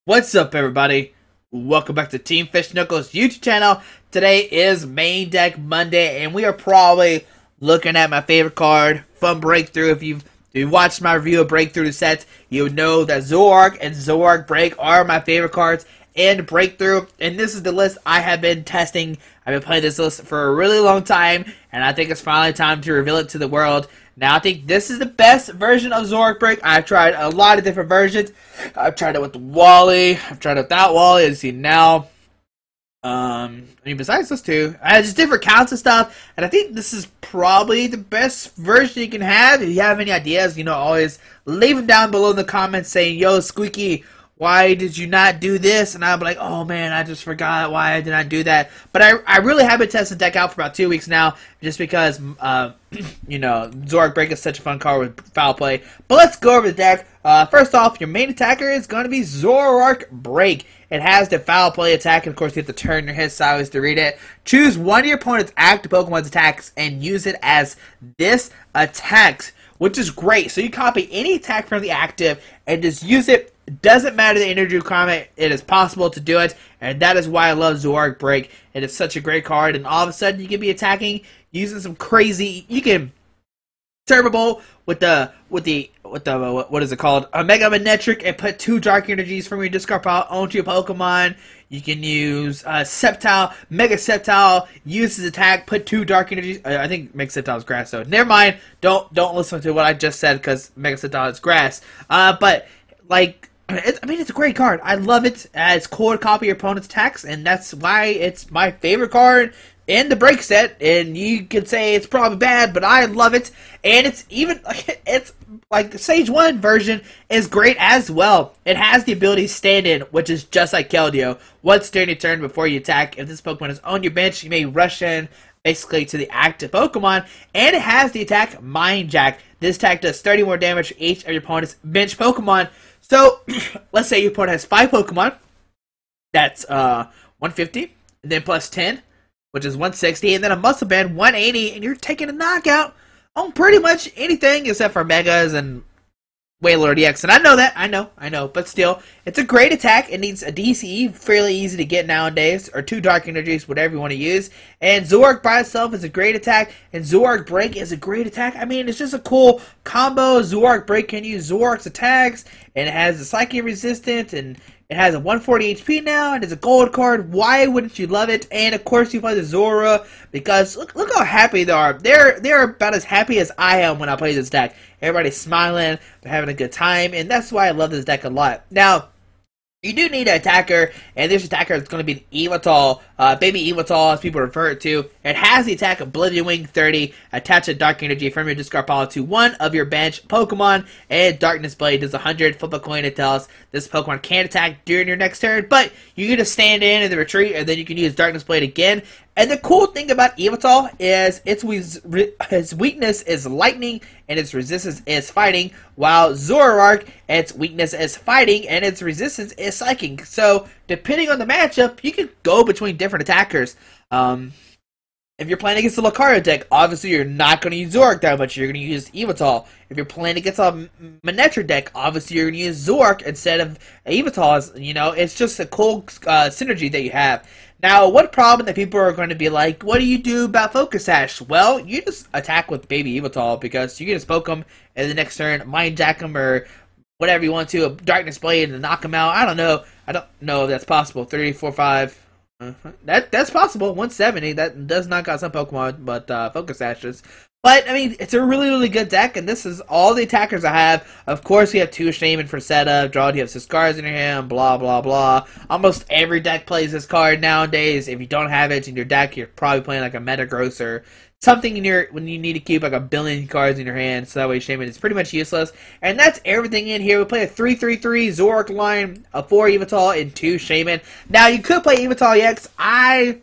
What's up, everybody? Welcome back to Team Fish Knuckles YouTube channel. Today is Main Deck Monday, and we are probably looking at my favorite card from Breakthrough. If you've watched my review of Breakthrough sets, you know that Zoroark and Zoroark Break are my favorite cards in Breakthrough. And this is the list I have been testing. I've been playing this list for a really long time, and I think it's finally time to reveal it to the world. Now, I think this is the best version of Zoroark Break. I've tried a lot of different versions. I've tried it with Wally. I've tried it without Wally, as you see now. Besides those two, I had just different counts and stuff. And I think this is probably the best version you can have. If you have any ideas, always leave them down below in the comments saying, "Yo, Squeaky, why did you not do this?" And I'll be like, "Oh man, I just forgot why I did not do that." But I really have been testing the deck out for about 2 weeks now, just because, Zoroark Break is such a fun card with foul play. But let's go over the deck. First off, your main attacker is going to be Zoroark Break. It has the foul play attack, and of course you have to turn your head sideways to read it. Choose one of your opponent's active Pokemon's attacks and use it as this attacks, which is great. So you copy any attack from the active and just use it. Doesn't matter the energy requirement, it is possible to do it, and that is why I love Zoroark Break. It is such a great card, and all of a sudden you can be attacking using some crazy. You can Turbo Bolt with the what is it called? A Mega Manectric, and put 2 Dark Energies from your discard pile onto your Pokemon. You can use Sceptile, Mega Sceptile, use his attack, put 2 Dark Energies. I think Mega Sceptile is grass, so never mind. Don't listen to what I just said because Mega Sceptile is grass. But like. It's a great card. I love it. It's cool to copy your opponent's attacks, and that's why it's my favorite card in the Break set. And you could say it's probably bad, but I love it. And it's like the Stage 1 version is great as well. It has the ability Stand In, which is just like Keldeo. Once during your turn before you attack, if this Pokemon is on your bench, you may rush in basically to the active Pokemon. And it has the attack Mind Jack. This attack does 30 more damage to each of your opponent's bench Pokemon. So, let's say your opponent has 5 Pokemon. That's 150, and then plus 10, which is 160, and then a Muscle Band, 180, and you're taking a knockout on pretty much anything except for Megas and Wailord EX. And I know that, I know, but still, it's a great attack. It needs a DCE, fairly easy to get nowadays, or 2 Dark Energies, whatever you want to use. And Zoroark by itself is a great attack, and Zoroark Break is a great attack. I mean, it's just a cool combo. Zoroark Break can use Zoroark's attacks, and it has a Psychic Resistance, and it has a 140 HP now, and it's a gold card. Why wouldn't you love it? And of course, you play the Zora, because look how happy they are. They're about as happy as I am when I play this deck. Everybody's smiling, they're having a good time, and that's why I love this deck a lot. Now, you do need an attacker, and this attacker is going to be Yveltal, Baby Yveltal, as people refer it to. It has the attack Oblivion Wing 30, attach a Dark Energy from your discard pile to one of your bench Pokemon, and Darkness Blade does 100. Flip a coin to tell us this Pokemon can't attack during your next turn, but you can just stand in the retreat, and then you can use Darkness Blade again. And the cool thing about Yveltal is his weakness is lightning and its resistance is fighting, while Zoroark, its weakness is fighting and its resistance is psychic. So depending on the matchup, you can go between different attackers. If you're playing against the Lucario deck, obviously you're not going to use Zoroark that much. You're going to use Yveltal. If you're playing against a Manectric deck, obviously you're going to use Zoroark instead of Yveltal. It's just a cool synergy that you have. Now, one problem that people are going to be like, what do you do about Focus Sash? Well, you just attack with Baby Yveltal, because you can just poke him, and the next turn, Mind Jack him, or whatever you want to, a Darkness Blade, and knock him out. I don't know if that's possible. 3, 4, 5. That's possible. 170. That does knock out some Pokemon, but Focus Sashes. But, I mean, it's a really, really good deck, and this is all the attackers I have. Of course, you have 2 Shaman for setup, draw, you have 6 cards in your hand, blah, blah, blah. Almost every deck plays this card nowadays. If you don't have it in your deck, you're probably playing like a Metagross or something when you need to keep like 1 billion cards in your hand, so that way Shaman is pretty much useless. And that's everything in here. We play a 3-3-3 Zoroark line, a 4 Yveltal, and 2 Shaman. Now, you could play Yveltal EX. I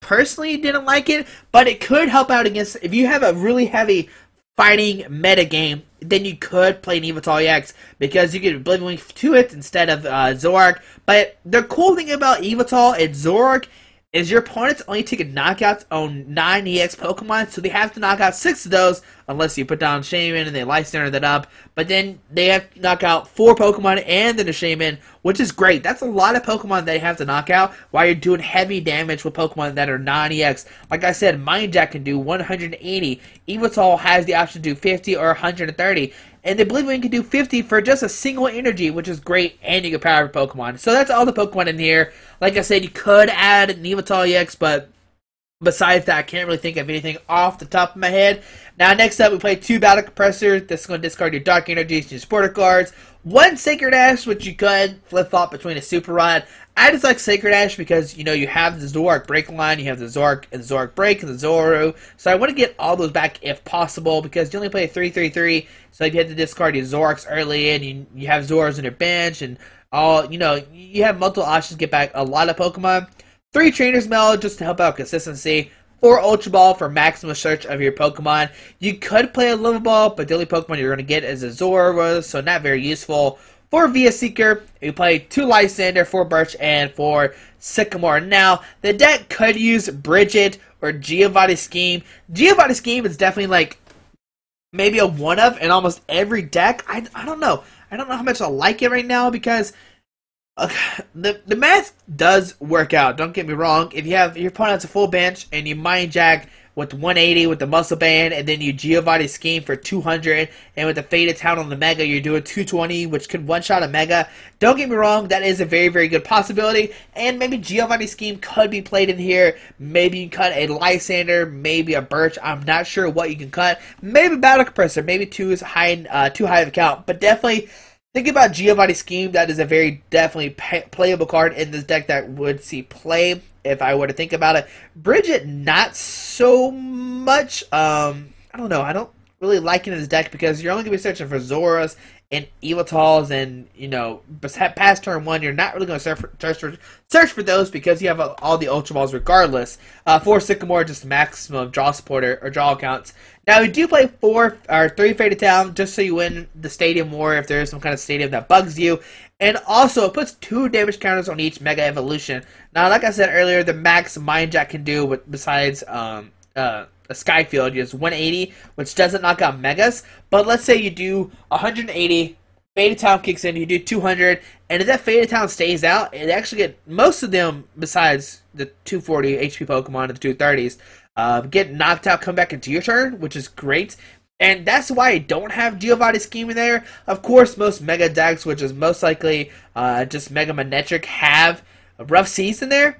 personally didn't like it, but it could help out against, if you have a really heavy fighting meta game, then you could play an Yveltal EX, because you get Oblivion Wing to it instead of Zoroark. But the cool thing about Yveltal and Zoroark is your opponents only taking knockouts on 9 EX Pokemon, so they have to knock out 6 of those unless you put down Shaman and they Lysander that up. But then they have to knock out 4 Pokemon and then a Shaman, which is great. That's a lot of Pokemon they have to knock out while you're doing heavy damage with Pokemon that are non-EX. Like I said, Mind Jack can do 180. Yveltal has the option to do 50 or 130. And the Oblivion can do 50 for just a single energy, which is great, and you can power Pokemon. So that's all the Pokemon in here. Like I said, you could add Yveltal EX, but besides that, I can't really think of anything off the top of my head. Now, next up, we play 2 Battle Compressors. This is going to discard your Dark Energies to your Supporter cards. 1 Sacred Ash, which you could flip-flop between a Super Rod. I just like Sacred Ash because, you know, you have the Zoroark Break line, you have the Zoroark and the Zoroark Break and the Zoro. So I want to get all those back if possible because you only play a 3-3-3. So if you have to discard your Zoroarks early and you have Zoros on your bench and all, you know, you have multiple options to get back a lot of Pokemon. 3 Trainer's Mail just to help out consistency. 4 Ultra Ball for maximum search of your Pokemon. You could play a Level Ball, but the only Pokemon you're going to get is a Zoro, so not very useful. 4 Via Seeker. You play 2 Lysander, 4 Birch, and 4 Sycamore. Now, the deck could use Bridget or Giovanni Scheme. Giovanni Scheme is definitely like maybe a one-of in almost every deck. I don't know. I don't know how much I like it right now because the math does work out. Don't get me wrong. If you have your opponent has a full bench and you Mind Jack with 180 with the Muscle Band, and then you Giovanni Scheme for 200, and with the Faded Town on the Mega, you're doing 220, which could one-shot a Mega. Don't get me wrong, that is a very, very good possibility, and maybe Giovanni Scheme could be played in here. Maybe you can cut a Lysander, maybe a Birch. I'm not sure what you can cut. Maybe Battle Compressor, maybe too high of a count, but definitely think about Giovanni Scheme. That is a very definitely playable card in this deck that would see play if I were to think about it. Bridget, not so much. I don't know. I don't really like it in this deck because you're only going to be searching for Zoras and Yveltals, and, you know, past turn 1, you're not really going to search for those because you have all the Ultra Balls regardless. 4 Sycamore, just maximum draw supporter or draw counts. Now, we do play 3 Faded Town just so you win the Stadium War if there is some kind of stadium that bugs you. And also, it puts 2 damage counters on each Mega Evolution. Now, like I said earlier, the max Mind Jack can do besides a Skyfield is 180, which doesn't knock out Megas. But let's say you do 180, Faded Town kicks in, you do 200, and if that Faded Town stays out, it actually get most of them, besides the 240 HP Pokemon and the 230s, get knocked out, come back into your turn, which is great. And that's why I don't have Giovanni Scheme in there. Of course, most Mega decks, which is most likely just Mega Manectric, have a Rough Seas in there.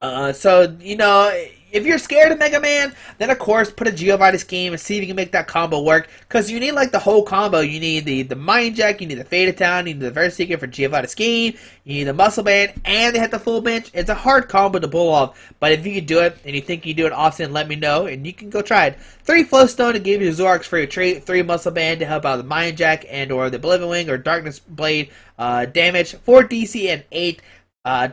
So, you know, if you're scared of Mega Man, then of course put a Giovanni Scheme and see if you can make that combo work. Because you need like the whole combo. You need the Mind Jack, you need the Faded Town, you need the Verse Seeker for Giovanni Scheme, you need the Muscle Band, and they have the full bench. It's a hard combo to pull off. But if you can do it, and you think you do it often, let me know, and you can go try it. 3 Flowstone to give you Zoroarks for your trait, 3 Muscle Band to help out the Mind Jack and or the Oblivion Wing or Darkness Blade damage, 4 DC, and 8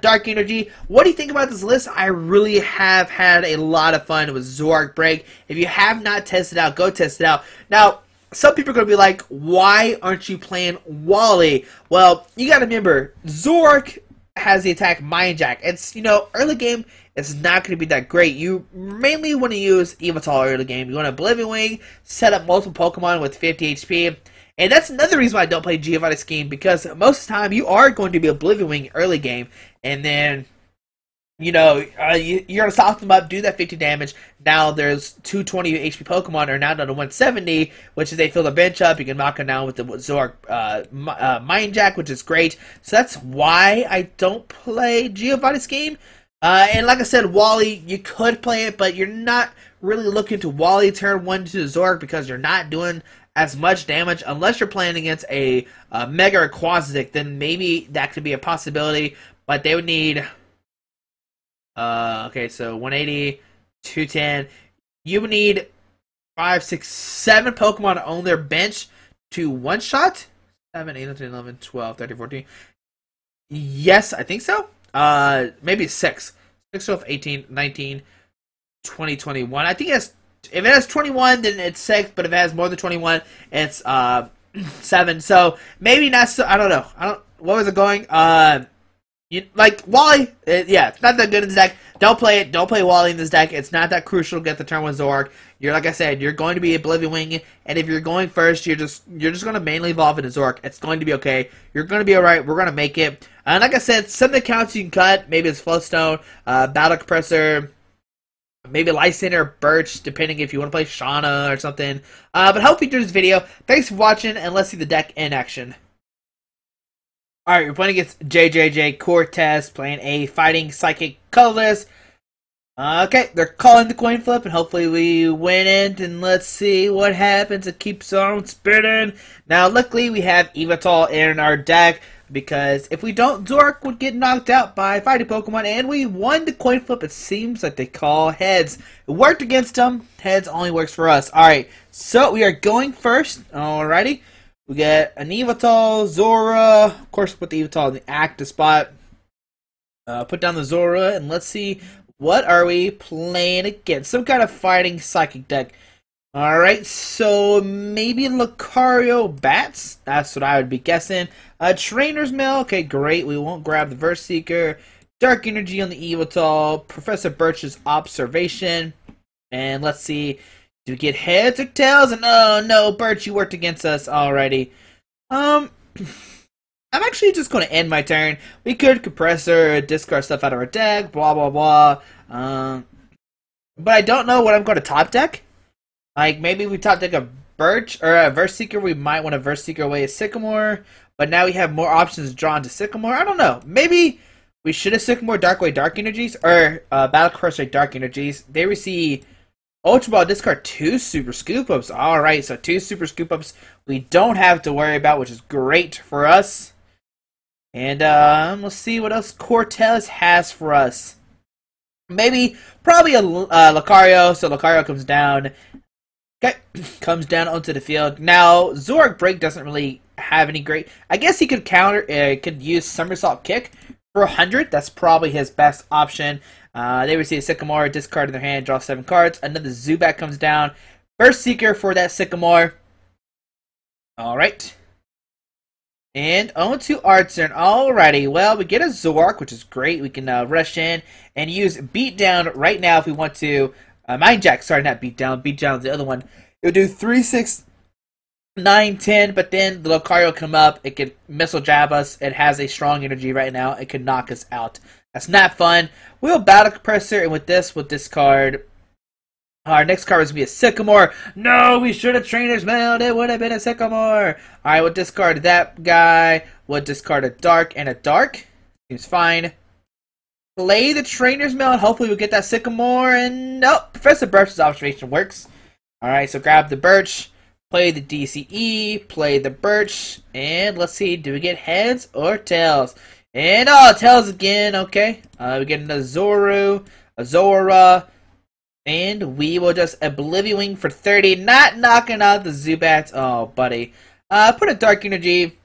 Dark Energy. What do you think about this list? I really have had a lot of fun with Zoroark Break. If you have not tested it out, go test it out. Now, some people are going to be like, why aren't you playing Wally? Well, you got to remember, Zoroark has the attack Mind Jack. It's, you know, early game, it's not going to be that great. You mainly want to use Yveltal early game. You want to Oblivion Wing, set up multiple Pokemon with 50 HP. And that's another reason why I don't play Giovanni Scheme, because most of the time you are going to be Oblivion Wing early game, and then, you know, you're going to soften them up, do that 50 damage. Now there's 220 HP Pokemon are now down to 170, which is they fill the bench up. You can knock them down with the Zoroark Mind Jack, which is great. So that's why I don't play Giovanni Scheme. And like I said, Wally, you could play it, but you're not really looking to Wally turn 1 to Zoroark because you're not doing as much damage unless you're playing against a Mega or Quaxotic. Then maybe that could be a possibility, but they would need okay, so 180, 210. You would need 5, 6, 7 Pokemon on their bench to one shot 7, 8, 9, 10, 11, 12, 13, 14. Yes, I think so. Maybe 6, 12, 18, 19, 20, 21. I think it's, if it has 21, then it's 6, but if it has more than 21, it's 7. So maybe not so. I don't know. What was it going? Like Wally, yeah, it's not that good in this deck. Don't play it. Don't play Wally in this deck. It's not that crucial to get the turn with Zoroark. You're like I said, you're going to be Oblivion Wing, and if you're going first, you're just going to mainly evolve into Zoroark. It's going to be okay. You're going to be alright. We're going to make it. And like I said, some of the accounts you can cut. Maybe it's Flowstone, Battle Compressor, maybe Lysander, Birch, depending if you want to play Shauna or something. But hope you enjoyed this video. Thanks for watching, and let's see the deck in action. Alright, we're playing against JJJ Cortez, playing a Fighting Psychic colorless. Okay, they're calling the coin flip, and hopefully we win it, and let's see what happens. It keeps on spinning. Now, luckily, we have Yveltal in our deck, because if we don't, Zoroark would get knocked out by fighting Pokemon, and we won the coin flip. It seems like they call heads. It worked against them. Heads only works for us. Alright, so we are going first. Alrighty. We get an Yveltal, Zora. Of course, put the Yveltal in the active spot. Put down the Zora, and let's see, what are we playing against? Some kind of fighting psychic deck. Alright, so maybe Lucario Bats. That's what I would be guessing. Trainer's Mail. Okay, great. We won't grab the Verse Seeker. Dark Energy on the Yveltal. Professor Birch's Observation. And let's see. Do we get heads or tails? And oh no, Birch, you worked against us already. I'm actually just going to end my turn. We could Compressor, discard stuff out of our deck, blah blah blah. But I don't know what I'm going to top deck. Like, maybe we top deck a Birch or a Verse Seeker. We might want to Verse Seeker away a Sycamore. But now we have more options drawn to Sycamore. I don't know. Maybe we should have Sycamore Dark Away Dark Energies or Battle Crush Dark Energies. They receive Ultra Ball, discard 2 Super Scoop Ups. Alright, so 2 Super Scoop Ups we don't have to worry about, which is great for us. And let's see what else Cortez has for us. Probably a Lucario, so Lucario comes down. Okay, comes down onto the field. Now, Zoroark Break doesn't really have any great... I guess he could could use Somersault Kick for 100. That's probably his best option. They receive a Sycamore, discard in their hand, draw 7 cards. Another Zubat comes down. Burst Seeker for that Sycamore. Alright. And on to our turn. Alrighty, well, we get a Zoroark, which is great. We can rush in and use Beatdown right now if we want to. Mind Jack, sorry, not Beatdown. Beatdown's the other one. It'll do 3, 6, 9, 10, but then the Lucario will come up. It could Missile Jab us. It has a strong energy right now. It could knock us out. That's not fun. We'll Battle Compressor, and with this, we'll discard. Our next card is going to be a Sycamore. No, we should have Trainer's Mailed. It would have been a Sycamore. Alright, we'll discard that guy. We'll discard a Dark and a Dark. Seems fine. Play the Trainer's Mail, and hopefully we'll get that Sycamore. And nope, Professor Birch's Observation works. Alright, so grab the Birch. Play the DCE. Play the Birch. And let's see, do we get heads or tails? And oh, tails again. Okay. We get another Zoru, a Zora, and we will just Oblivion Wing for 30, not knocking out the Zubats. Oh, buddy. Put a Dark Energy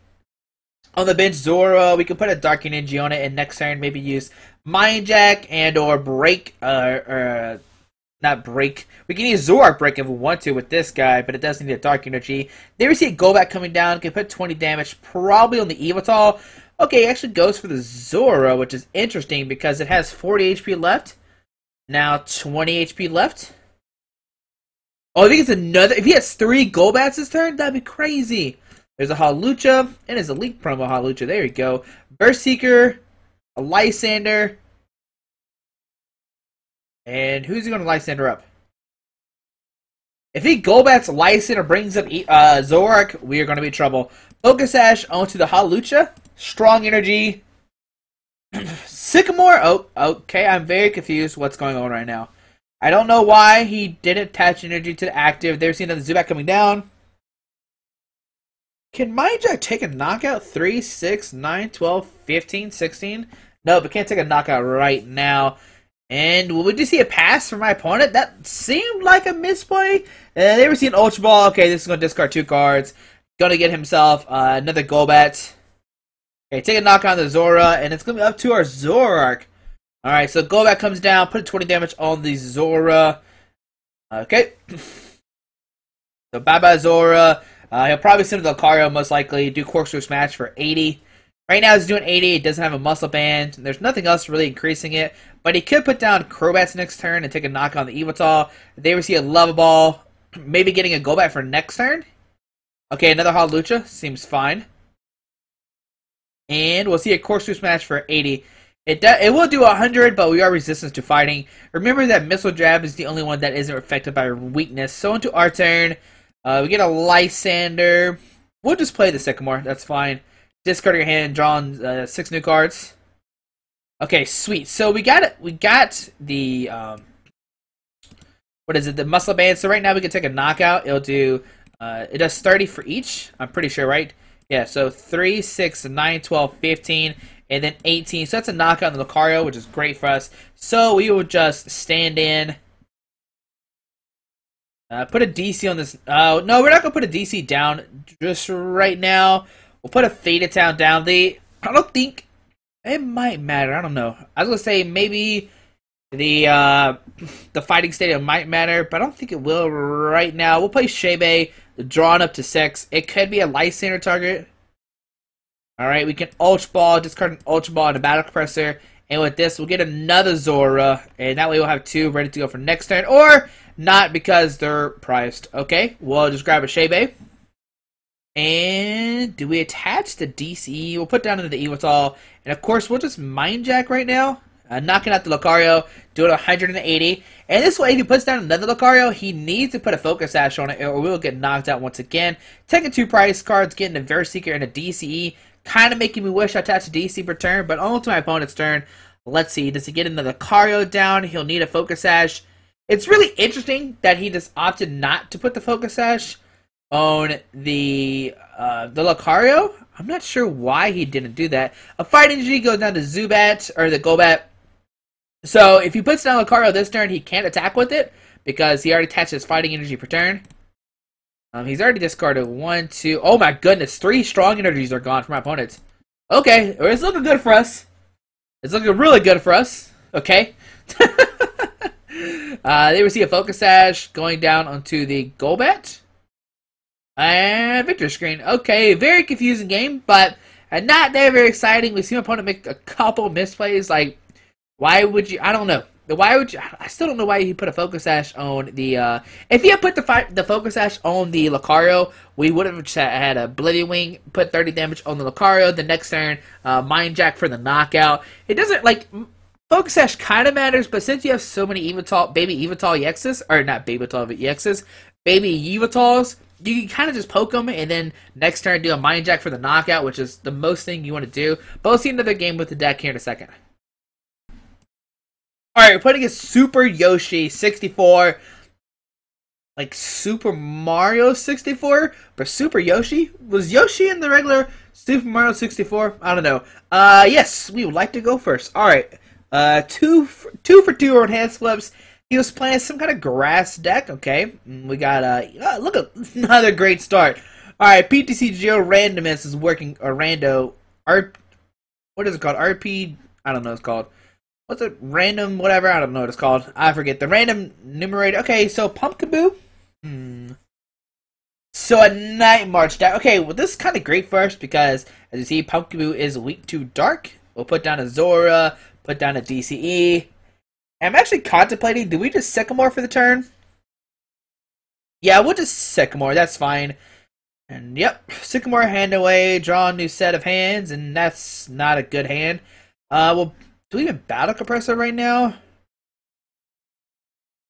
on the bench. Zora, we can put a Dark Energy on it, and next turn maybe use Mind Jack and or Break, not Break. We can use Zoroark Break if we want to with this guy, but it does need a Dark Energy. There we see a Golbat coming down. Can put 20 damage, probably on the Yveltal. Okay, it actually goes for the Zora, which is interesting because it has 40 HP left. Now 20 HP left. Oh, I think it's another... If he has 3 Golbats this turn, that'd be crazy. There's a Hawlucha, and there's a Leak promo Hawlucha. There you go. Burst Seeker, a Lysander. And who's he going to Lysander up? If he Golbats Lysander brings up Zoroark, we are going to be in trouble. Focus Sash onto the Hawlucha. Strong Energy. Sycamore? Oh, okay. I'm very confused what's going on right now. I don't know why he didn't attach energy to the active. They're seeing another Zubat coming down. Can Mind Jack take a knockout? 3, 6, 9, 12, 15, 16? No, but can't take a knockout right now. And will we just see a pass from my opponent? That seemed like a misplay. They were seeing Ultra Ball. Okay, this is going to discard 2 cards. Going to get himself another Golbat. Okay, take a knockout on the Zora, and it's going to be up to our Zoroark. Alright, so Golbat comes down, put 20 damage on the Zora. Okay. So bye-bye Zora. He'll probably send the Lucario most likely, do Corkscrew Smash for 80. Right now he's doing 80. It doesn't have a muscle band. There's nothing else really increasing it. But he could put down Crobats next turn and take a knock on the Evital. They receive a Lava Ball. Maybe getting a Golbat for next turn. Okay, another Hawlucha. Seems fine. And we'll see a Corkscrew Smash for 80. It will do 100, but we are resistant to fighting. Remember that Missile Jab is the only one that isn't affected by weakness. So into our turn, we get a Lysander. We'll just play the Sycamore. That's fine. Discard your hand, draw on 6 new cards. Okay, sweet. So we got it. We got the what is it? The Muscle Band. So right now we can take a knockout. It'll do it does 30 for each. I'm pretty sure, right? Yeah. So 3, 6, 9, 12, 15. And then 18. So that's a knockout on the Lucario, which is great for us. So we will just stand in. Put a DC on this. No, we're not going to put a DC down just right now. We'll put a Faded Town down. I don't think it might matter. I don't know. I was going to say maybe the Fighting Stadium might matter, but I don't think it will right now. We'll play Shebe, drawn up to 6. It could be a Lysander target. Alright, we can Ultra Ball, discard an Ultra Ball and a Battle Compressor. And with this, we'll get another Zora. And that way we'll have 2 ready to go for next turn. Or not, because they're priced. Okay, we'll just grab a Shebe. And do we attach the DC? We'll put down into the Evital. And of course, we'll just Mind Jack right now. Knocking out the Lucario, doing 180. And this way, if he puts down another Lucario, he needs to put a Focus Sash on it, or we will get knocked out once again. Taking 2 price cards, getting a VerSeeker and a DCE. Kind of making me wish I attached a DC per turn, but on to my opponent's turn. Let's see, does he get another Lucario down? He'll need a Focus Sash. It's really interesting that he just opted not to put the Focus Sash on the Lucario. I'm not sure why he didn't do that. A Fight Energy goes down to Zubat, or the Golbat. So if he puts down Lucario this turn, he can't attack with it, because he already attached his Fighting Energy per turn. He's already discarded 1, 2. Oh my goodness, 3 strong energies are gone from my opponents. Okay, it's looking good for us. It's looking really good for us. Okay. They receive a Focus Sash going down onto the Golbat. And Victory Screen. Okay, very confusing game, but not very exciting. We see my opponent make a couple misplays. Like, why would you? I don't know. Why would you? I still don't know why he put a Focus Sash on the. If he had put the Focus Sash on the Lucario, we would have had a Oblivion Wing, put 30 damage on the Lucario. The next turn, Mind Jack for the knockout. It doesn't like Focus Sash kind of matters, but since you have so many baby Evital EXs, or not baby Evital EXs, baby Evitals, you can kind of just poke them, and then next turn do a Mind Jack for the knockout, which is the most thing you want to do. But we'll see another game with the deck here in a second. Alright, we're putting a Super Yoshi 64. Like Super Mario 64? But Super Yoshi? Was Yoshi in the regular Super Mario 64? I don't know. Yes, we would like to go first. Alright. 2 for 2 on hand flips. He was playing some kind of grass deck. Okay. We got, look at another great start. Alright, PTC Geo Randomness is working, or Rando. What is it called? RP? I don't know what it's called. What's it? Random whatever? I don't know what it's called. I forget. The random numerator. Okay, so Pumpkaboo. So a Night March deck. Okay, well this is kind of great for us because, as you see, Pumpkaboo is weak to dark. We'll put down a Zora, put down a DCE. And I'm actually contemplating, do we just Sycamore for the turn? Yeah, we'll just Sycamore. That's fine. And yep, Sycamore hand away, draw a new set of hands, and that's not a good hand. Well, do we even Battle Compressor right now?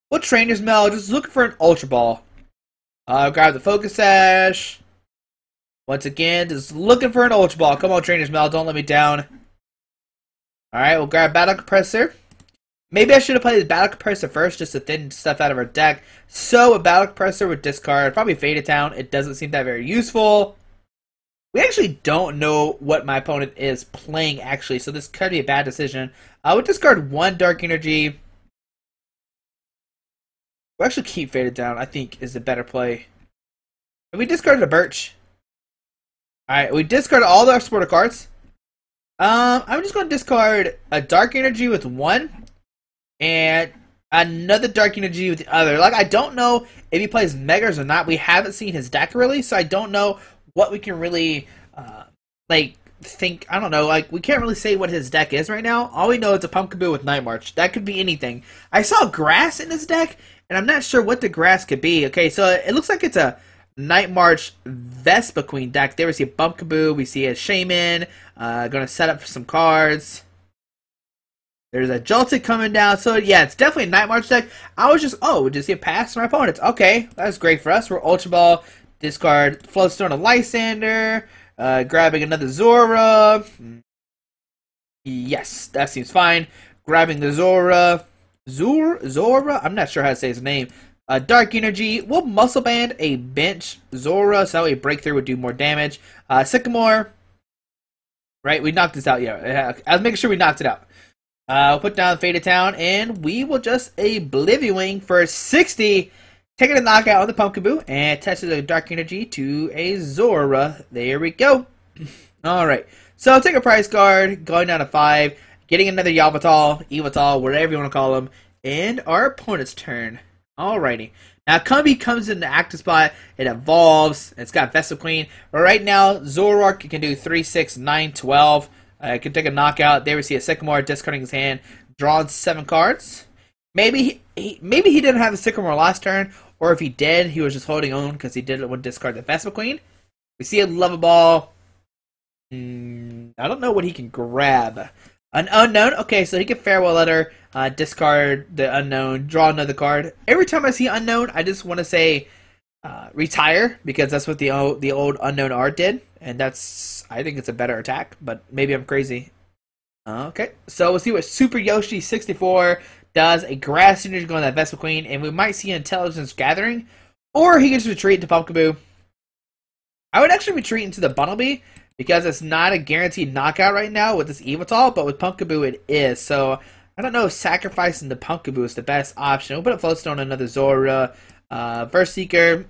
What Trainer's Mail? Just looking for an Ultra Ball. Grab the Focus Sash. Once again, just looking for an Ultra Ball. Come on, Trainer's Mail, don't let me down. Alright, we'll grab Battle Compressor. Maybe I should have played the Battle Compressor first, just to thin stuff out of our deck. So a Battle Compressor would discard, probably Faded Town. It doesn't seem that very useful. We actually don't know what my opponent is playing, actually, so this could be a bad decision. I would discard 1 Dark Energy. We'll actually keep Faded Down, I think, is the better play. And we discarded a Birch. Alright, we discarded all our supporter cards. I'm just going to discard a Dark Energy with 1. And another Dark Energy with the other. Like, I don't know if he plays Megas or not. We haven't seen his deck, really, so I don't know what we can really, like, think, I don't know, like, we can't really say what his deck is right now. All we know is a Pumpkaboo with Night March. That could be anything. I saw grass in his deck, and I'm not sure what the grass could be. Okay, so it looks like it's a Night March Vespiquen deck. There we see a Pumpkaboo, we see a Shaman, gonna set up for some cards. There's a Joltik coming down, so yeah, it's definitely a Night March deck. I was just, oh, just see a pass from our opponents. Okay, that's great for us. We're Ultra Ball, discard Floatstone and Lysander, grabbing another Zora. Yes, that seems fine. Grabbing the Zora. Zora? I'm not sure how to say his name. Dark Energy. We'll Muscle Band a bench Zora, so that way Breakthrough would do more damage. Sycamore. Right, we knocked this out, yeah. I was making sure we knocked it out. We'll put down Faded Town, and we will just Oblivion for 60. Taking a knockout on the Pumpkaboo, and testing the Dark Energy to a Zora. There we go. Alright, so take a prize card, going down to 5, getting another Yveltal, Evital, whatever you want to call him, and our opponent's turn. Alrighty. Now, Cumby comes in the active spot, it evolves, it's got Vespiquen, but right now, Zoroark can do 3, 6, 9, 12. Can take a knockout. There we see a Sycamore discarding his hand, drawing 7 cards. Maybe he didn't have the Sycamore last turn, or if he did, he was just holding on because he didn't want to discard the Vespiquen. We see a Lovaball. I don't know what he can grab. An Unknown. Okay, so he can Farewell Letter, discard the Unknown, draw another card. Every time I see Unknown, I just want to say retire, because that's what the old Unknown art did, and I think it's a better attack, but maybe I'm crazy. Okay, so we'll see what Super Yoshi 64 does. A Grass Energy going to that Vespiquen, and we might see Intelligence Gathering, or he can just retreat into Pumpkaboo. I would actually retreat into the Bunnelby, because it's not a guaranteed knockout right now with this Evital, but with Pumpkaboo it is. So I don't know if sacrificing the Pumpkaboo is the best option. We'll put a Floatstone on another Zora, Burst Seeker,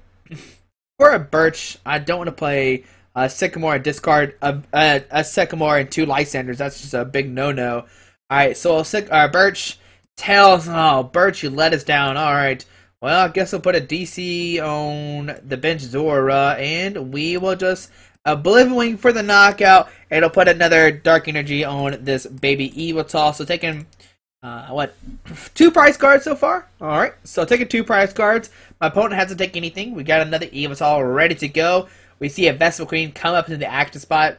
or a Birch. I don't want to play Sycamore and discard a Sycamore and 2 Lysanders. That's just a big no-no. Alright, so Birch, Tails. Oh, Birch, you let us down. Alright. Well, I guess I'll put a DC on the bench Zora, and we will just Oblivion for the knockout, and it'll put another Dark Energy on this baby Evital. So taking, 2 prize cards so far? Alright, so taking 2 prize cards. My opponent hasn't taken anything. We got another Evital ready to go. We see a Vespiquen come up into the active spot.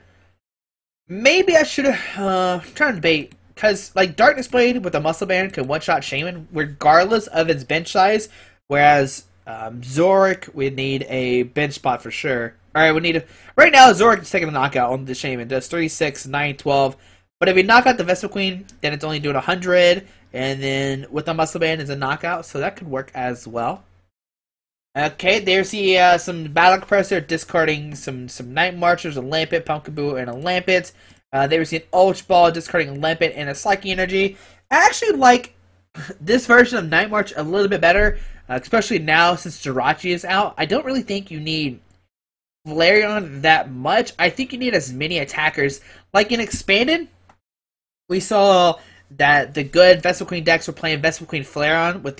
Maybe I should have, trying to debate, because, like, Darkness Blade with a Muscle Band can one-shot Shaman, regardless of its bench size, whereas Zoroark, we need a bench spot for sure. Alright, we need a... Right now, Zoroark is taking a knockout on the Shaman. Does 3, 6, 9, 12. But if we knock out the Vespiquen, then it's only doing 100. And then with the Muscle Band is a knockout, so that could work as well. Okay, there's the some Battle Compressor discarding some Night Marchers, a Lampent, Pumpkaboo, and a Lampent. There we see an Ultra Ball discarding a Lampent and a Psychic Energy. I actually like this version of Night March a little bit better, especially now since Jirachi is out. I don't really think you need Flareon that much. I think you need as many attackers. Like in Expanded, we saw that the good Vespiquen decks were playing Vespiquen Flareon with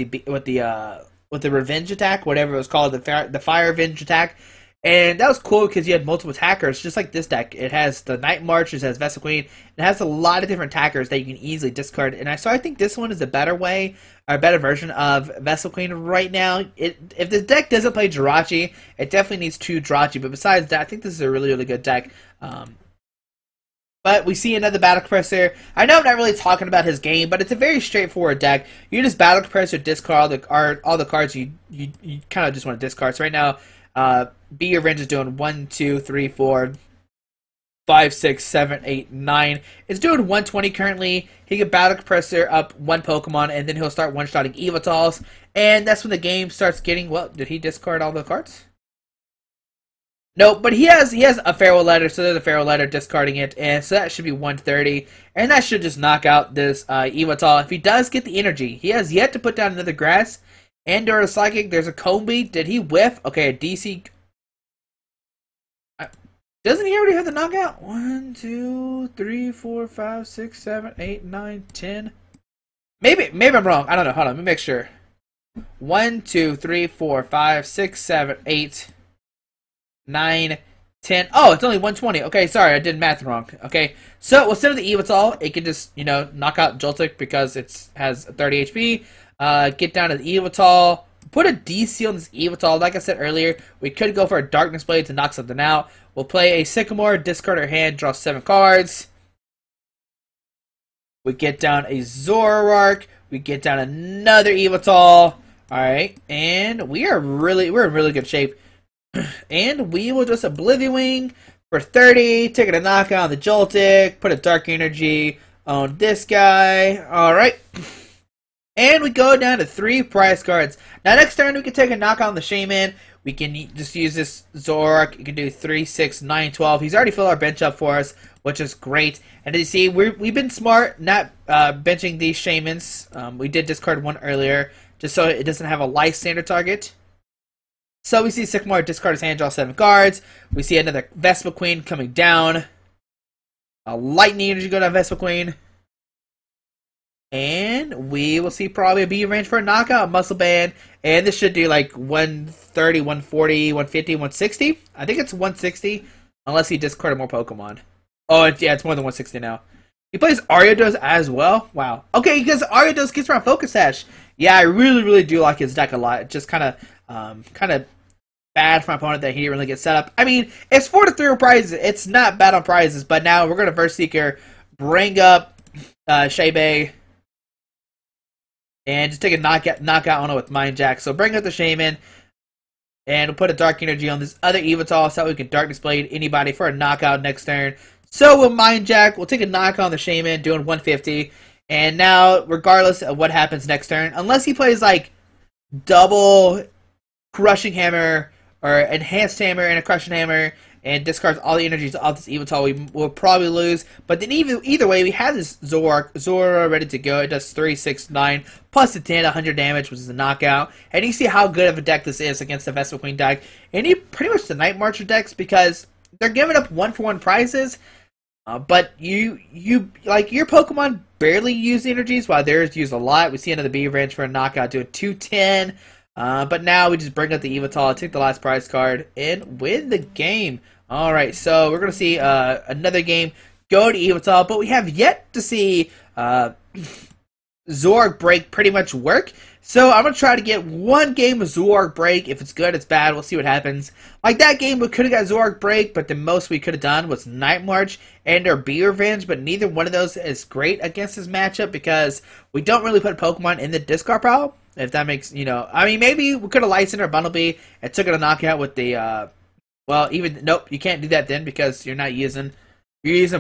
the Revenge attack, whatever it was called, the Fire Revenge attack. And that was cool because you had multiple attackers, just like this deck. It has the Night March, it has Vespiquen, it has a lot of different attackers that you can easily discard. And so I think this one is a better way, or a better version of Vespiquen right now. If the deck doesn't play Jirachi, it definitely needs 2 Jirachi. But besides that, I think this is a really, really good deck. But we see another Battle Compressor. I know I'm not really talking about his game, but it's a very straightforward deck. You just Battle Compressor, discard all the cards you kind of just want to discard. So right now, Be Revenge is doing 1, 2, 3, 4, 5, 6, 7, 8, 9. It's doing 120 currently. He can Battle Compressor up 1 Pokemon, and then he'll start one-shotting Evitals. And that's when the game starts getting... Well, did he discard all the cards? No, but he has a Farewell Letter, so there's a Farewell Letter discarding it, and so that should be 130. And that should just knock out this Evital. If he does get the energy, he has yet to put down another Grass. And or a Psychic, there's a Combi. Did he whiff? Okay, a DC... Doesn't he already have the knockout? 1, 2, 3, 4, 5, 6, 7, 8, 9, 10. Maybe I'm wrong. I don't know. Hold on, let me make sure. 1, 2, 3, 4, 5, 6, 7, 8, 9, 10. Oh, it's only 120. Okay, sorry, I did math wrong. Okay, so we'll send it the Evital. It can just, knock out Joltik because it has 30 HP. Get down to the Evital. Put a DC on this Evital. Like I said earlier, we could go for a Darkness Blade to knock something out. We'll play a Sycamore, discard our hand, draw 7 cards. We get down a Zoroark. We get down another Evital. Alright, and we're in really good shape. And we will just Oblivion Wing for 30, taking a knockout on the Joltik, put a Dark Energy on this guy. Alright. And we go down to 3 prize cards. Now next turn we can take a knockout on the Shaman. We can just use this Zoroark. You can do 3, 6, 9, 12. He's already filled our bench up for us, which is great. And as you see, we've been smart not benching these Shamans. We did discard one earlier, just so it doesn't have a life standard target. So we see Sycamore discard his hand, draw 7 cards. We see another Vespiquen coming down. A Lightning Energy go down Vespiquen. And we will see probably a B range for a knockout, Muscle Band. And this should do like 130, 140, 150, 160. I think it's 160, unless he discarded more Pokemon. Oh, it's more than 160 now. He plays Ariados as well. Wow. Okay, because Ariados gets around Focus Sash. Yeah, I really do like his deck a lot. It just kind of bad for my opponent that he didn't really get set up. I mean, it's 4 to 3 prizes. It's not bad on prizes, but now we're going to Verse Seeker, bring up Shaybe, and just take a knockout on it with Mind Jack. So bring up the Shaman, and we'll put a Dark Energy on this other Evital so we can Darkness Blade anybody for a knockout next turn. So we'll Mind Jack, we'll take a knockout on the Shaman, doing 150. And now, regardless of what happens next turn, unless he plays like double Crushing Hammer or Enhanced Hammer and a Crushing Hammer and discards all the energies off this Evital, we will probably lose. But then either way, we have this Zora ready to go. It does 3, 6, 9, plus the 10, 100 damage, which is a knockout. And you see how good of a deck this is against the Vespiquen deck. And pretty much the Night Marcher decks, because they're giving up 1-for-1 prizes. But your Pokemon barely use the energies, while theirs use a lot. We see another B range for a knockout, doing 210. But now we just bring up the Evital, take the last prize card, and win the game. Alright, so we're going to see another game go to Evital, but we have yet to see Zoroark Break pretty much work. So I'm going to try to get one game of Zoroark Break. If it's good, it's bad. We'll see what happens. Like that game, we could have got Zoroark Break, but the most we could have done was Night March and or Bee Revenge, but neither one of those is great against this matchup because we don't really put Pokemon in the discard pile. If that makes, I mean, maybe we could have licensed our Bundle Bee and took it a knockout with the, nope, you can't do that then because you're using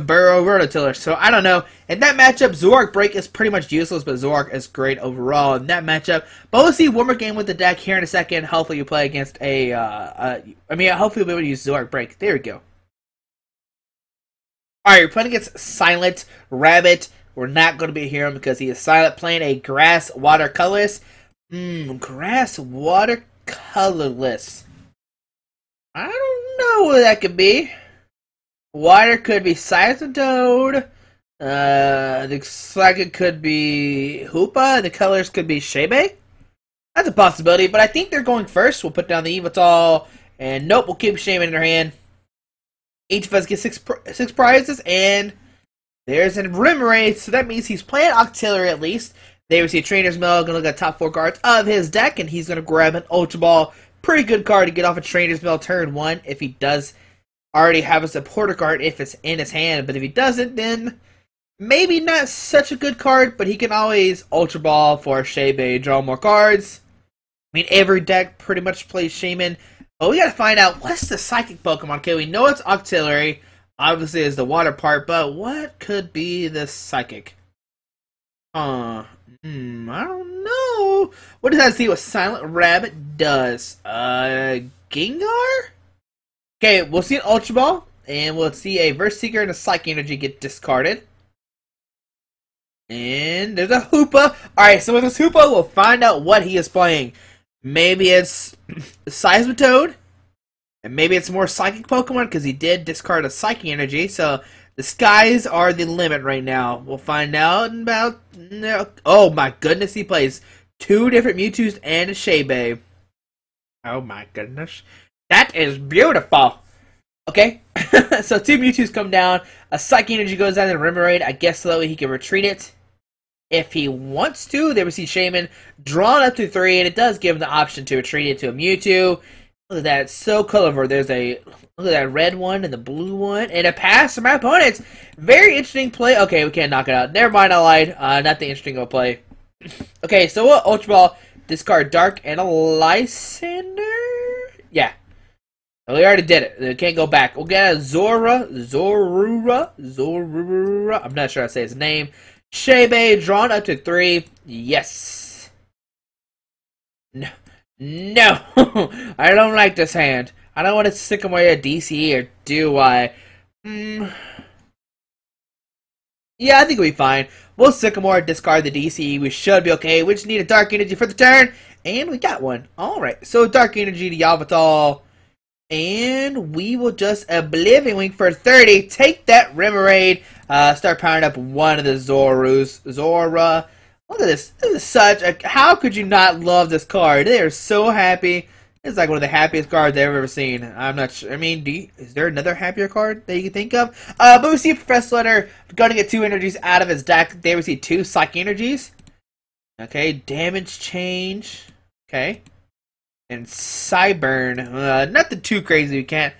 Burrow Rototiller. So I don't know. In that matchup, Zoroark Break is pretty much useless, but Zoroark is great overall in that matchup. But we'll see one more game with the deck here in a second. Hopefully you play against hopefully we'll be able to use Zoroark Break. There we go. Alright, we're playing against Silent Rabbit. We're not going to be a hero because he is silent, playing a Grass Water Colorless. Grass Water Colorless. I don't know what that could be. Water could be Toad. The Psychic could be Hoopa. The colors could be Shaybe. That's a possibility, but I think they're going first. We'll put down the Evital, and nope, we'll keep Shaman in our hand. Each of us gets six prizes, and there's a Remoraid, so that means he's playing Octillery at least. There we see a Trainer's Mill, gonna look at the top 4 cards of his deck, and he's gonna grab an Ultra Ball. Pretty good card to get off a Trainer's Mill turn 1 if he does already have a supporter card if it's in his hand, but if he doesn't, then maybe not such a good card, but he can always Ultra Ball for Shaybe, draw more cards. I mean, every deck pretty much plays Shaman, but we gotta find out what's the Psychic Pokemon. Okay, we know it's Octillery, obviously is the water part, but what could be the Psychic? I don't know. What does that see what Silent Rabbit does? Gengar? Okay, we'll see an Ultra Ball, and we'll see a Verse Seeker and a Psychic Energy get discarded. And there's a Hoopa. Alright, so with this Hoopa, we'll find out what he is playing. Maybe it's Seismitoad, and maybe it's more Psychic Pokemon, because he did discard a Psychic Energy, so the skies are the limit right now. We'll find out in about... Oh my goodness, he plays 2 different Mewtwo's and a Shaybe. Oh my goodness. That is beautiful. Okay, so two Mewtwo's come down. A Psychic Energy goes down to Remoraid. I guess so that way he can retreat it if he wants to. There we see Shaman drawn up to 3, and it does give him the option to retreat it to a Mewtwo. Look at that, it's so colorful. There's a look at that red one and the blue one, and a pass from my opponents. Very interesting play. Okay, we can't knock it out. Never mind, I lied. Not the interesting of play. Okay, so we'll Ultra Ball, discard Dark and a Lysander. Yeah. We already did it. We can't go back. We'll get a Zorua. I'm not sure how to say his name. Shebe, drawn up to 3. Yes. No. No. I don't like this hand. I don't want to Sycamore a DCE, or do I? Yeah, I think we'll be fine. We'll Sycamore, discard the DCE. We should be okay. We just need a Dark Energy for the turn. And we got one. Alright, so Dark Energy to Yveltal. And we will just Oblivion Wing for 30. Take that Remoraid. Start powering up one of the Zorus. Zora. Look at this. This is such a... How could you not love this card? They are so happy. It's like one of the happiest cards I've ever seen. I'm not sure. I mean, is there another happier card that you can think of? But we see Professor Letter going to get 2 energies out of his deck. There we see 2 Psychic Energies. Okay, damage change. Okay. And Cyburn. Nothing too crazy we can't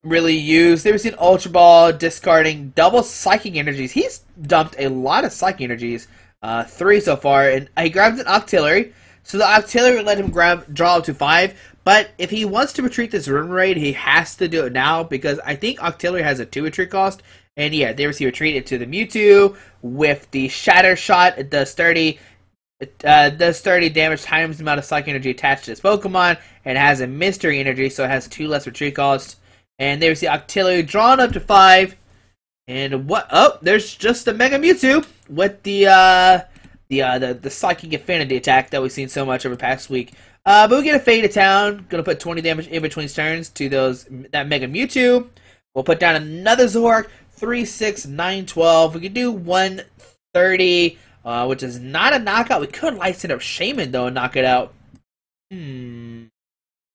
really use. There we see an Ultra Ball discarding double Psychic Energies. He's dumped a lot of Psychic Energies. 3 so far. And he grabs an Octillery. So the Octillery would let him draw up to 5. But if he wants to retreat this Remoraid, he has to do it now. Because I think Octillery has a 2 retreat cost. And yeah, there we see retreat it to the Mewtwo. With the Shatter Shot, it does 30. It does 30 damage times the amount of Psychic Energy attached to this Pokemon. And it has a Mystery Energy, so it has 2 less retreat cost. And there we see Octillery drawn up to 5. And what? Oh, there's just a Mega Mewtwo with the Psychic Affinity attack that we've seen so much over the past week. But we get a Fade to Town. Gonna put 20 damage in between turns to that Mega Mewtwo. We'll put down another Zoroark. 3, 6, 9, 12. We could do 130. Which is not a knockout. We could light up Shaman though and knock it out.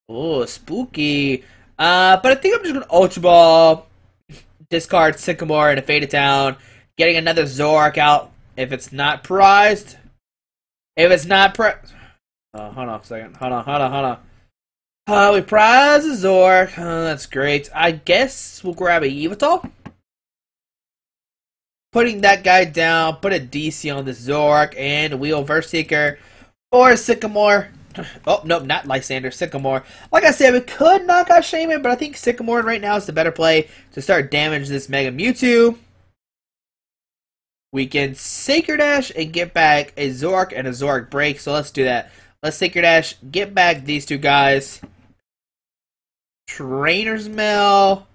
Oh, spooky. But I think I'm just gonna Ultra Ball, discard Sycamore and a Fade to Town, getting another Zoroark out if it's not prized. If it's not hold on a second. Hold on. We prize a Zoroark. That's great. I guess we'll grab a Yveltal. Putting that guy down, put a DC on this Zoroark, and wheel Verseeker or Sycamore. Oh, nope, not Lysander, Sycamore. Like I said, we could knock out Shaman, but I think Sycamore right now is the better play to start damage this Mega Mewtwo. We can Sacred Dash and get back a Zoroark and a Zoroark Break, so let's do that. Let's Sacred Dash, get back these 2 guys. Trainer's Mail.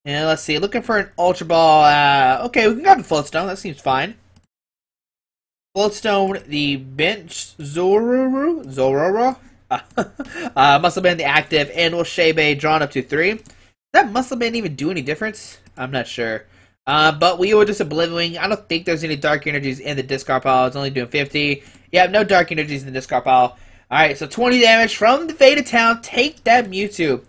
And let's see, looking for an Ultra Ball. Okay, we can grab the Floatstone. That seems fine. Floatstone, the bench Zorora. Must have been the active, and we'll Shebe drawn up to 3. Does that Muscle Band even do any difference? I'm not sure. But we will just Oblivion. I don't think there's any Dark Energies in the discard pile. It's only doing 50. Yeah, no Dark Energies in the discard pile. Alright, so 20 damage from the Fade to Town. Take that Mewtwo.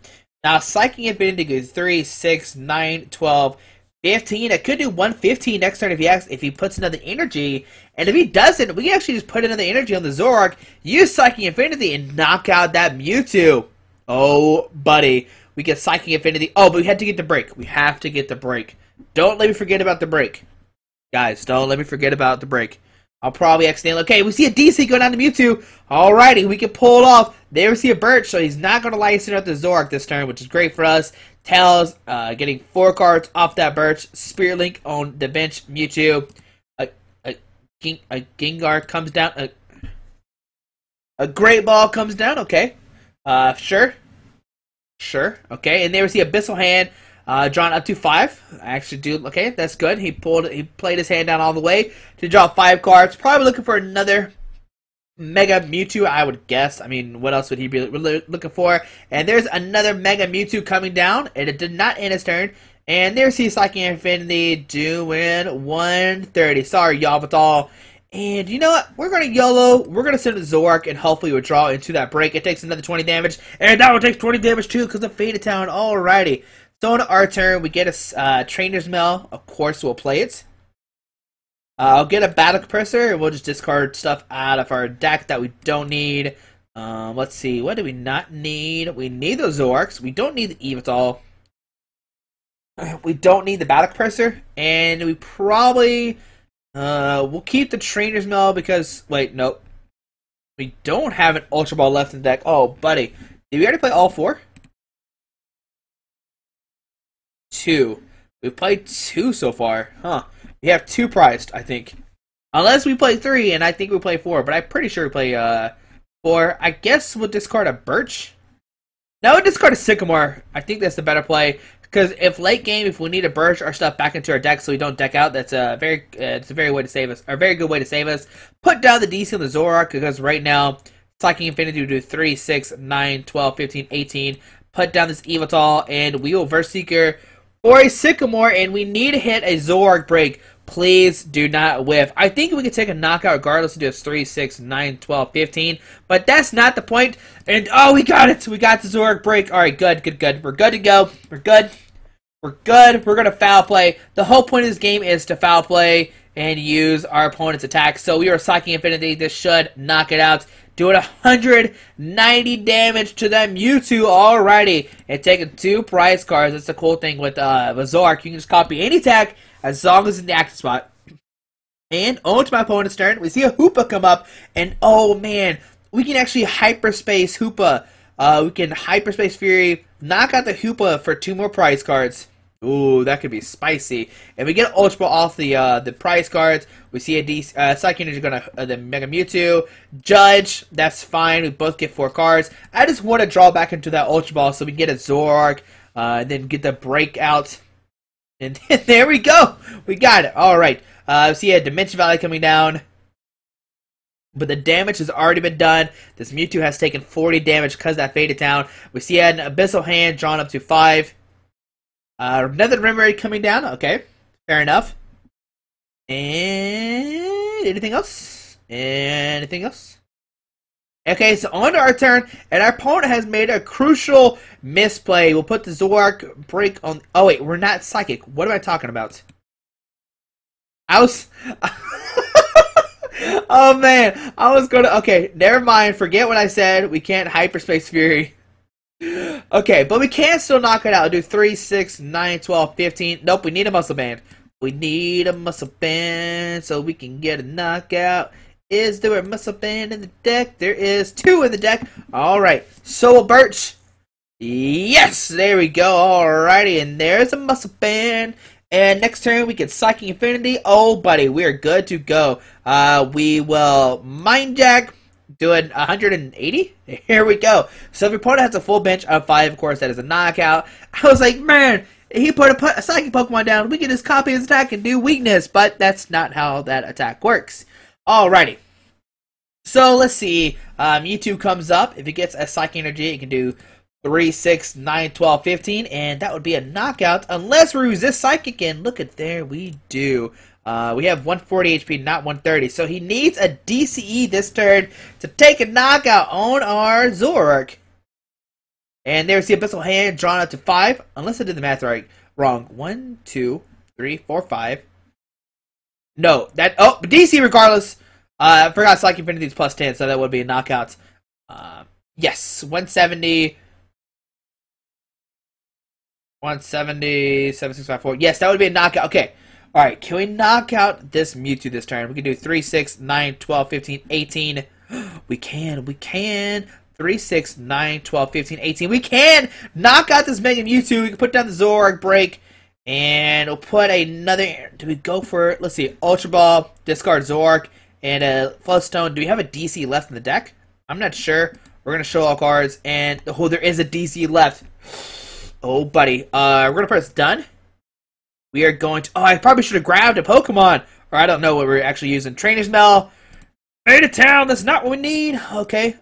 Now, Psychic Affinity goes 3, 6, 9, 12, 15. I could do 115 next turn if he puts another energy. And if he doesn't, we can actually just put another energy on the Zoroark, use Psychic Affinity, and knock out that Mewtwo. Oh, buddy. We get Psychic Affinity. Oh, but we had to get the break. We have to get the break. Don't let me forget about the break. Guys, don't let me forget about the break. I'll probably accidentally... Okay, we see a DC going down to Mewtwo. Alrighty, we can pull it off. There we see a Birch, so he's not going to license out the Zoroark this turn, which is great for us. Tails, getting 4 cards off that Birch. Spirit Link on the bench, Mewtwo. A Gengar comes down. A Great Ball comes down, okay. Sure. Okay, and there we see Abyssal Hand. Drawn up to 5. I actually do. Okay, that's good. He played his hand down all the way to draw 5 cards. Probably looking for another Mega Mewtwo, I would guess. I mean, what else would he be looking for? And there's another Mega Mewtwo coming down, and it did not end his turn. And there's his Psychic Affinity doing 130. Sorry, Yveltal. And you know what? We're going to YOLO. We're going to send a Zoroark and hopefully withdraw into that break. It takes another 20 damage. And that will take 20 damage too because of Faded Town. Alrighty. So on our turn, we get a Trainer's Mail. Of course, we'll play it. I'll get a Battle Compressor and we'll just discard stuff out of our deck that we don't need. Let's see. What do we not need? We need those Zoroarks. We don't need the Yveltal. We don't need the Battle Compressor. And we probably... we'll keep the Trainer's Mail because... Wait, nope. We don't have an Ultra Ball left in the deck. Oh, buddy. Did we already play all 4? 2. We've played 2 so far. Huh. We have 2 prized, I think. Unless we play 3, and I think we play 4. But I'm pretty sure we play 4. I guess we'll discard a Birch. No, we'll discard a Sycamore. I think that's the better play. Because if late game, if we need to burst our stuff back into our deck so we don't deck out, that's a very, it's a very way to save us, or a very good way to save us. Put down the DC on the Zoroark because right now, Psychic Infinity will do 3, 6, 9, 12, 15, 18. Put down this Yveltal, and we will Verse Seeker for a Sycamore, and we need to hit a Zoroark break. Please do not whiff. I think we can take a knockout regardless to do a 3, 6, 9, 12, 15. But that's not the point. And, oh, we got it. We got the Zoroark break. All right, good, good, good. We're good to go. We're good. We're good. We're going to foul play. The whole point of this game is to foul play and use our opponent's attack. So we are Psychic Infinity. This should knock it out. Doing 190 damage to that Mewtwo. Alrighty. And taking 2 prize cards. That's the cool thing with Zoroark. You can just copy any attack as long as it's in the active spot. And on to my opponent's turn. We see a Hoopa come up. And oh man, we can actually Hyperspace Hoopa. We can Hyperspace Fury. Knock out the Hoopa for 2 more prize cards. Ooh, that could be spicy. If we get Ultra Ball off the prize cards, we see a Psychic Energy gonna the Mega Mewtwo. Judge, that's fine. We both get 4 cards. I just want to draw back into that Ultra Ball so we can get a Zoroark, and then get the breakout. And there we go. We got it. All right. See a Dimension Valley coming down. But the damage has already been done. This Mewtwo has taken 40 damage because of that Faded Town. We see an Abyssal Hand drawn up to 5. Another Remoraid coming down. Okay, fair enough. And anything else? Anything else? Okay, so on to our turn, and our opponent has made a crucial misplay. We'll put the Zoroark break on... Oh wait, we're not Psychic. What am I talking about? I was... Oh man, I was gonna... Okay, never mind. Forget what I said. We can't Hyperspace Fury. Okay, but we can still knock it out. Do 3, 6, 9, 12, 15. Nope, we need a Muscle Band. We need a Muscle Band so we can get a knockout. Is there a Muscle Band in the deck? There is 2 in the deck. Alright, so a Birch. Yes, there we go. Alrighty, and there's a Muscle Band. And next turn we get Psychic Infinity. Oh, buddy, we are good to go. We will Mind Jack. Doing 180. Here we go. So if your opponent has a full bench of 5, of course, that is a knockout. I was like, man, he put a Psychic Pokemon down. We can just copy his attack and do weakness. But that's not how that attack works. Alrighty. So let's see. Mewtwo comes up. If it gets a Psychic Energy, it can do 3, 6, 9, 12, 15. And that would be a knockout. Unless we resist Psychic. And look at there, we do. We have 140 HP, not 130. So he needs a DCE this turn to take a knockout on our Zoroark. And there's the Abyssal Hand drawn up to 5. Unless I did the math right. Wrong. 1, 2, 3, 4, 5. No. That... Oh, DC regardless. I forgot Psychic Infinity is plus 10, so that would be a knockout. Yes. 170... 170... 7654. Yes, that would be a knockout. Okay. Alright, can we knock out this Mewtwo this turn? We can do 3, 6, 9, 12, 15, 18. We can. 3, 6, 9, 12, 15, 18. We can knock out this Mega Mewtwo. We can put down the Zoroark break. And we'll put another... Do we go for... Let's see. Ultra Ball, discard Zoroark, and a Floodstone. Do we have a DC left in the deck? I'm not sure. We're going to show all cards. And... Oh, there is a DC left. Oh, buddy. We're going to press done. We are going to... Oh, I probably should have grabbed a Pokemon. Or I don't know what we're actually using. Trainer's Mail. Faded Town. That's not what we need. Okay.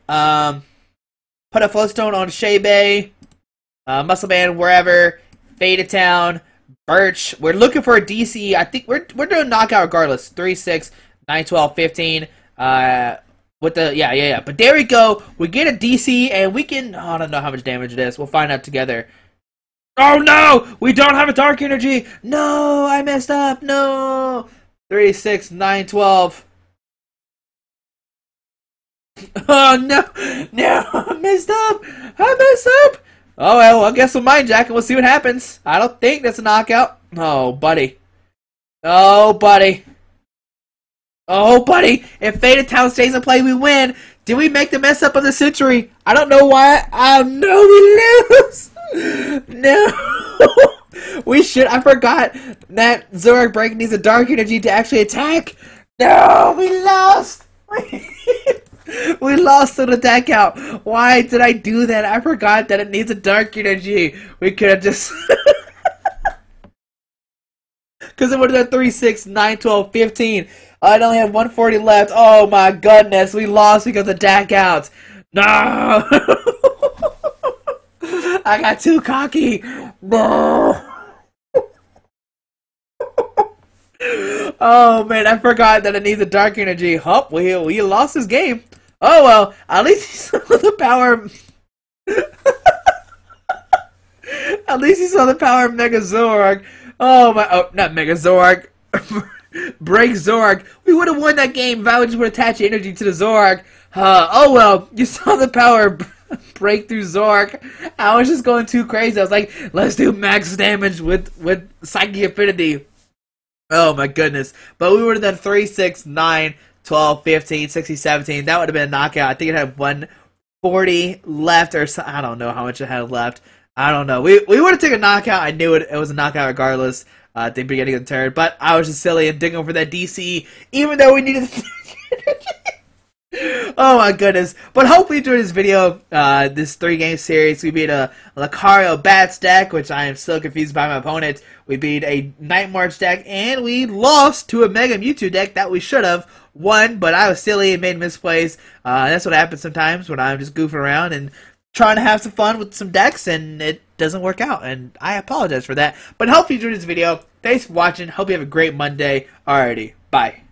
Put a Floodstone on Shaybe. Muscle Band wherever. Faded Town. Birch. We're looking for a DC. I think we're doing knockout regardless. 3, 6, 9, 12, 15. With the yeah. But there we go. We get a DC, and we can. Oh, I don't know how much damage it is. We'll find out together. Oh no! We don't have a dark energy. No, I messed up. No. 3, 6, 9, 12. Oh no! No, I messed up. Oh well, I guess we'll mind Jack, and we'll see what happens. I don't think that's a knockout. Oh, buddy. Oh, buddy. Oh, buddy. If Faded Town stays in play, we win. Did we make the mess up of the century? I don't know why. No, we lose. No. We should. I forgot that Zoroark Break needs a dark energy to actually attack. No, we lost. We lost on the deck out. Why did I do that? I forgot that it needs a dark energy. We could have just... Because it would have done 3, 6, 9, 12, 15. I only have 140 left. Oh my goodness. We lost because of deck outs. No! I got too cocky. No! Oh man, I forgot that it needs a dark energy. Oh, we lost this game. Oh well, at least he saw the power. At least he saw the power of Mega Zoroark. Oh my! Oh, not Mega Zoroark. Break Zoroark. We would have won that game if I would just attach energy to the Zoroark. Oh well, you saw the power break through Zoroark. I was just going too crazy. I was like, let's do max damage with Psychic Affinity. Oh my goodness. But we would have done 3, 6, 9, 12, 15, 16, 17. That would have been a knockout. I think it had 140 left or something. I don't know how much it had left. I don't know. We would have taken a knockout. I knew it was a knockout regardless at the beginning of the turn. But I was just silly and digging for that DC even though we needed Oh my goodness. But hopefully you enjoyed this video, this 3-game series. We beat a Lucario Bats deck, which I am still confused by my opponent. We beat a Night March deck, and we lost to a Mega Mewtwo deck that we should have won, but I was silly and made misplays. That's what happens sometimes when I'm just goofing around and trying to have some fun with some decks, and it doesn't work out, and I apologize for that. But hopefully you enjoyed this video. Thanks for watching. Hope you have a great Monday. Alrighty, bye.